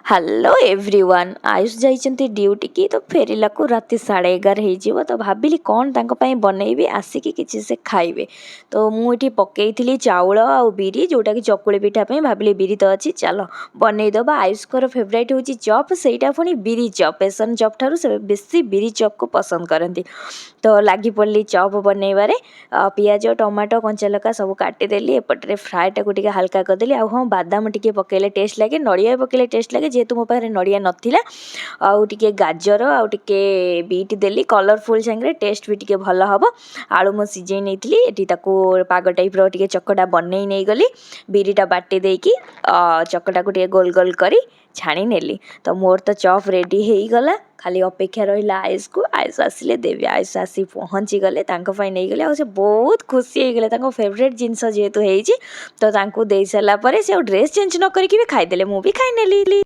Hello everyone Ayush ଯାଇଛନ୍ତି duty କି ତ ଫେରିଲାକୁ ରାତି 11:30 ହେଇଯିବ। ତ ଭାବିଲି କ'ଣ ତାଙ୍କ ପାଇଁ ବନେଇବି, ଆସିକି କିଛି ସେ ଖାଇବେ। ତ ମୁଁ ଏଠି ପକେଇଥିଲି ଚାଉଳ ଆଉ ବିରି, ଯେଉଁଟାକି ଚକୁଳି ପିଠା ପାଇଁ। ଭାବିଲି ବିରି ତ ଅଛି, ଚାଲ ବନେଇଦେବା। ଆୟୁଷଙ୍କର ଫେଭରାଇଟ୍ ହେଉଛି ଚପ୍, ସେଇଟା ପୁଣି ବିରି ଚପ୍। ବେସନ ଚପ୍ ଠାରୁ ସେ ବେଶୀ ବିରି ଚପ୍କୁ ପସନ୍ଦ କରନ୍ତି। ତ ଲାଗି ପଡ଼ିଲି ଚପ୍ ବନେଇବାରେ। ପିଆଜ ଟମାଟୋ କଞ୍ଚାଲଙ୍କା ସବୁ କାଟିଦେଲି। ଏପଟରେ ଫ୍ରାଏଟାକୁ ଟିକେ ହାଲକା କରିଦେଲି। ଆଉ ହଁ, ବାଦାମ ଟିକେ ପକେଇଲେ ଟେଷ୍ଟ ଲାଗେ, ନଡ଼ିଆ ପକେଇଲେ ଟେଷ୍ଟ ଲାଗେ। ଯେହେତୁ ମୋ ପାଖରେ ନଡ଼ିଆ ନଥିଲା, ଆଉ ଟିକେ ଗାଜର ଆଉ ଟିକେ ବିଟ୍ ଦେଲି କଲରଫୁଲ୍ ସାଙ୍ଗରେ, ଟେଷ୍ଟ ବି ଟିକେ ଭଲ ହେବ। ଆଳୁ ମୁଁ ସିଝେଇ ନେଇଥିଲି, ଏଠି ତାକୁ ପାଗ ଟାଇପ୍ର ଟିକେ ଚକଟା ବନେଇ ନେଇଗଲି। ବିରିଟା ବାଟି ଦେଇକି ଚକଟାକୁ ଟିକେ ଗୋଲ ଗୋଲ କରି ଛାଣି ନେଲି। ତ ମୋର ତ ଚପ୍ ରେଡ଼ି ହେଇଗଲା, ଖାଲି ଅପେକ୍ଷା ରହିଲା ଆୟୁଷକୁ। ଆୟୁଷ ଆସିଲେ ଦେବି। ଆୟୁଷ ଆସି ପହଞ୍ଚିଗଲେ, ତାଙ୍କ ପାଇଁ ନେଇଗଲେ। ଆଉ ସେ ବହୁତ ଖୁସି ହେଇଗଲେ, ତାଙ୍କ ଫେଭରେଟ୍ ଜିନିଷ ଯେହେତୁ ହେଇଛି। ତ ତାଙ୍କୁ ଦେଇସାରିଲା ପରେ ସେ ଆଉ ଡ୍ରେସ୍ ଚେଞ୍ଜ ନ କରିକି ବି ଖାଇଦେଲେ, ମୁଁ ବି ଖାଇନେଲି।